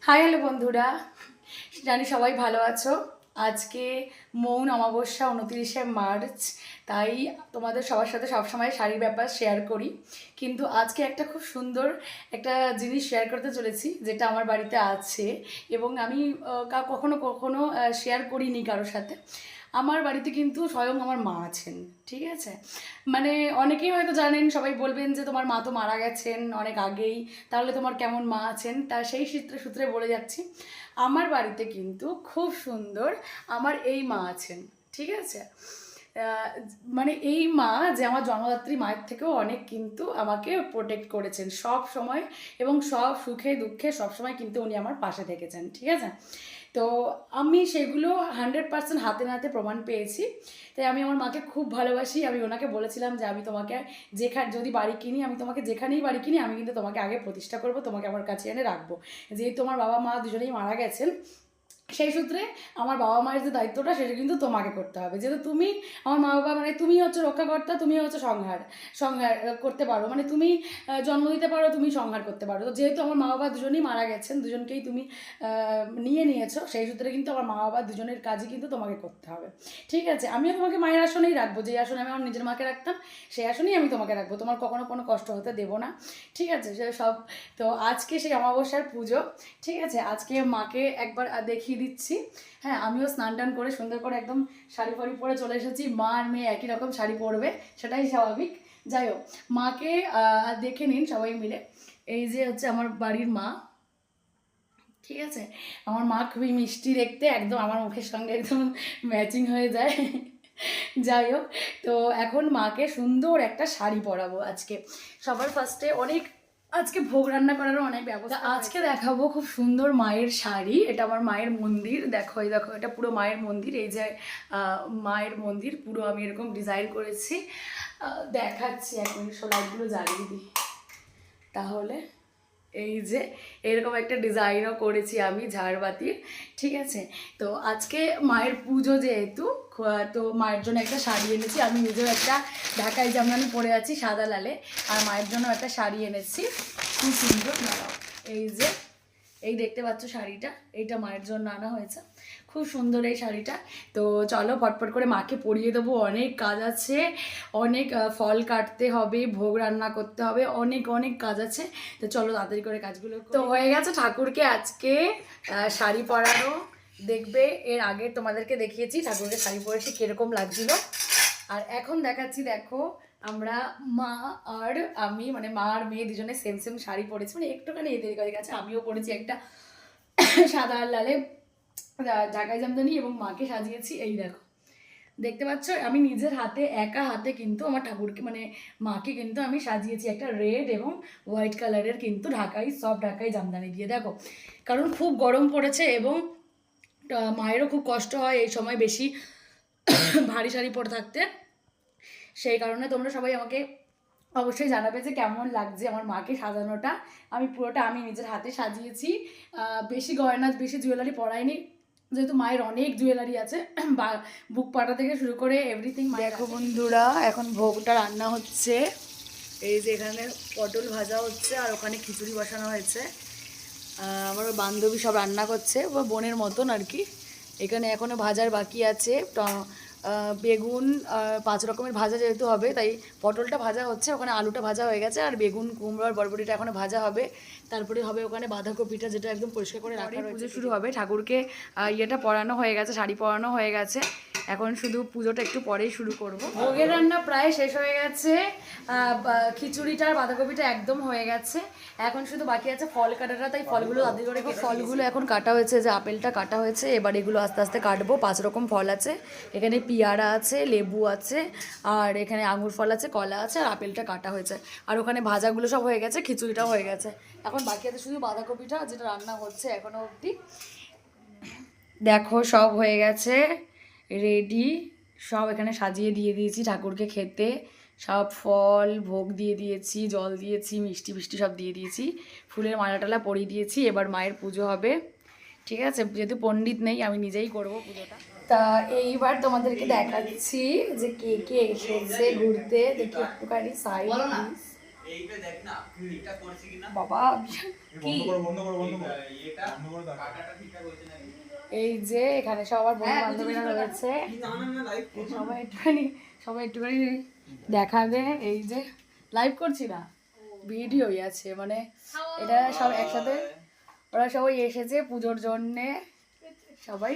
Hi hello বন্ধুরা, জানি সবাই ভালো আছো। আজকে মৌন অমাবস্যা 29শে মার্চ, তাই তোমাদের সবার সাথে সবসময় শাড়ির ব্যাপার শেয়ার করি। কিন্তু আজকে একটা খুব সুন্দর একটা জিনিস শেয়ার করতে চলেছি, যেটা আমার বাড়িতে আছে এবং আমি কখনো কখনো শেয়ার করিনি কারোর সাথে। আমার বাড়িতে কিন্তু স্বয়ং আমার মা আছেন, ঠিক আছে। মানে অনেকেই হয়তো জানেন, সবাই বলবেন যে তোমার মা তো মারা গেছেন অনেক আগেই, তাহলে তোমার কেমন মা আছেন। তা সেই সূত্রে সূত্রে বলে যাচ্ছি, আমার বাড়িতে কিন্তু খুব সুন্দর আমার এই মা আছেন, ঠিক আছে। মানে এই মা যে আমার জন্মদাত্রী মায়ের থেকেও অনেক কিন্তু আমাকে প্রোটেক্ট করেছেন সব সময়, এবং সব সুখে দুঃখে সব সময় কিন্তু উনি আমার পাশে থেকেছেন, ঠিক আছে। তো আমি সেগুলো 100% হাতে নাতে প্রমাণ পেয়েছি। তাই আমি আমার মাকে খুব ভালোবাসি। আমি ওনাকে বলেছিলাম যে আমি তোমাকে যদি বাড়ি কিনি, আমি তোমাকে যেখানেই বাড়ি কিনি, আমি কিন্তু তোমাকে আগে প্রতিষ্ঠা করব, তোমাকে আমার কাছে এনে রাখবো। যেহেতু তোমার বাবা মা দুজনেই মারা গেছেন, সেই সূত্রে আমার বাবা মায়ের যে দায়িত্বটা সেটা কিন্তু তোমাকে করতে হবে। যেহেতু তুমি আমার মা বাবা, মানে তুমি হচ্ছে রক্ষাকর্তা, তুমি হচ্ছে সংহার সংহার করতে পারো, মানে তুমি জন্ম দিতে পারো, তুমি সংহার করতে পারো। তো যেহেতু আমার মা বাবা দুজনেই মারা গেছেন, দুজনকেই তুমি নিয়েছো, সেই সূত্রে কিন্তু আমার মা বাবা দুজনের কাজই কিন্তু তোমাকে করতে হবে, ঠিক আছে। আমিও তোমাকে মায়ের আসনেই রাখবো, যে আসনে আমি আমার নিজের মাকে রাখতাম, সেই আসনেই আমি তোমাকে রাখবো। তোমার কখনো কোনো কষ্ট হতে দেবো না, ঠিক আছে। সে সব। তো আজকে সেই অমাবস্যার পুজো, ঠিক আছে। আজকে মাকে একবার দেখিয়ে দিচ্ছি। হ্যাঁ, আমিও স্নান টান করে সুন্দর করে একদম শাড়ি ফাড়ি পরে চলে এসেছি। মা আর মেয়ে একই রকম শাড়ি পরবে, সেটাই স্বাভাবিক। যাই হোক, মাকে দেখে নিন সবাই মিলে। এই যে হচ্ছে আমার বাড়ির মা, ঠিক আছে। আমার মা খুবই মিষ্টি দেখতে, একদম আমার মুখের সঙ্গে একদম ম্যাচিং হয়ে যায়। যাই হোক, তো এখন মাকে সুন্দর একটা শাড়ি পরাবো আজকে। সবার ফার্স্টে আজকে ভোগ রান্না করারও অনেক ব্যবস্থা। আজকে দেখাবো খুব সুন্দর মায়ের শাড়ি। এটা আমার মায়ের মন্দির, দেখো এই দেখো, এটা পুরো মায়ের মন্দির। এই যে মায়ের মন্দির পুরো আমি এরকম ডিজাইন করেছি। দেখাচ্ছি, এক মিনিট লাইটগুলো জ্বালিয়ে দিই তাহলে। এই যে এরকম একটা ডিজাইনও করেছি আমি ঝাড়বাতির, ঠিক আছে। তো আজকে মায়ের পুজো যেহেতু, তো মায়ের জন্য একটা শাড়ি এনেছি। আমি নিজেও একটা ঢাকাই জামদানি পরে আছি সাদা লালে, আর মায়ের জন্য একটা শাড়ি এনেছি খুব সুন্দর। এই যে এই দেখতে পাচ্ছ শাড়িটা, এইটা মায়ের জন্য আনা হয়েছে, খুব সুন্দর এই শাড়িটা। তো চলো ফটফট করে মাকে পরিয়ে দেবো, অনেক কাজ আছে, অনেক ফল কাটতে হবে, ভোগ রান্না করতে হবে, অনেক অনেক কাজ আছে। তো চলো তাড়াতাড়ি করে কাজগুলো। তো হয়ে গেছে ঠাকুরকে আজকে শাড়ি পরানো। দেখবে এর আগে তোমাদেরকে দেখিয়েছি ঠাকুরকে শাড়ি পরেছি কীরকম লাগছিল, আর এখন দেখাচ্ছি। দেখো আমরা মা আর আমি, মানে মা আর মেয়ে দুজনে সেম সেম শাড়ি পরেছি, মানে একটুখানি এদের কাছে আমিও পরেছি একটা সাদা আর লালে ঢাকাই জামদানি, এবং মাকে সাজিয়েছি। এই দেখো দেখতে পাচ্ছ, আমি নিজের হাতে একা হাতে কিন্তু আমার ঠাকুরকে, মানে মাকে কিন্তু আমি সাজিয়েছি একটা রেড এবং হোয়াইট কালারের কিন্তু ঢাকাই জামদানি দিয়ে। দেখো, কারণ খুব গরম পড়েছে এবং মায়েরও খুব কষ্ট হয় এই সময় বেশি ভারী শাড়ি পরে থাকতে। সেই কারণে তোমরা সবাই আমাকে অবশ্যই জানাবে যে কেমন লাগছে আমার মাকে সাজানোটা। আমি পুরোটা আমি নিজের হাতে সাজিয়েছি, বেশি গয়না বেশি জুয়েলারি পরাইনি, যেহেতু মায়ের অনেক জুয়েলারি আছে, বা বুক পাটা থেকে শুরু করে এভরিথিং। দেখো বন্ধুরা, এখন ভোগটা রান্না হচ্ছে। এই যে এখানে পটল ভাজা হচ্ছে, আর ওখানে খিচুড়ি বসানো হয়েছে। আমার বান্ধবী সব রান্না করছে, বা বোনের মতন আর কি। এখানে এখনও ভাজার বাকি আছে, বেগুন 5 রকমের ভাজা যেহেতু হবে, তাই পটলটা ভাজা হচ্ছে, ওখানে আলুটা ভাজা হয়ে গেছে, আর বেগুন কুমড়ো আর বরবটিটা এখনও ভাজা হবে। তারপরে হবে ওখানে বাঁধাকপিটা, যেটা একদম পরিষ্কার করে রাখা। পুজো শুরু হবে, ঠাকুরকে ইয়েটা পরানো হয়ে গেছে, শাড়ি পরানো হয়ে গেছে, এখন শুধু পুজোটা একটু পরেই শুরু করব। ভোগের রান্না প্রায় শেষ হয়ে গেছে, খিচুড়িটা আর বাঁধাকপিটা একদম হয়ে গেছে, এখন শুধু বাকি আছে ফল কাটাটা। তাই ফলগুলো তাদের করে ফলগুলো এখন কাটা হয়েছে, যে আপেলটা কাটা হয়েছে, এবার এগুলো আস্তে আস্তে কাটবো। 5 রকম ফল আছে, এখানে পেয়ারা আছে, লেবু আছে, আর এখানে আঙুর ফল আছে, কলা আছে, আর আপেলটা কাটা হয়েছে, আর ওখানে ভাজাগুলো সব হয়ে গেছে, খিচুড়িটাও হয়ে গেছে। এখন বাকি আছে শুধু বাঁধাকপিটা, যেটা রান্না হচ্ছে এখনো অবধি। দেখো সব হয়ে গেছে রেডি, সব এখানে সাজিয়ে দিয়ে দিয়েছি ঠাকুরকে খেতে। সব ফল ভোগ দিয়ে দিয়েছি, জল দিয়েছি, মিষ্টি মিষ্টি সব দিয়ে দিয়েছি, ফুলের মালা টালা পরিয়ে দিয়েছি। এবার মায়ের পুজো হবে, ঠিক আছে। যেহেতু পণ্ডিত নেই, আমি নিজেই করবো পুজোটা। তা এইবার তোমাদেরকে দেখাচ্ছি যে কে কে এসেছে ঘুরতে। দেখি একটুখানি সাইড। এইটা দেখ না এটা করছি কিনা বাবা কি বন্ধ করো এটা বন্ধ করে দাও। কাটাটা ঠিকঠাক হচ্ছে নাকি এই যে এখানে সবার বন্ধু বান্ধবীরা রয়েছে, না না না লাইভ এই সবাই একটুখানি দেখাবে। এই যে লাইভ করছি না, ভিডিওই আছে, মানে এটা সব একসাথে ওরা সবাই এসেছে পুজোর জন্যে, সবাই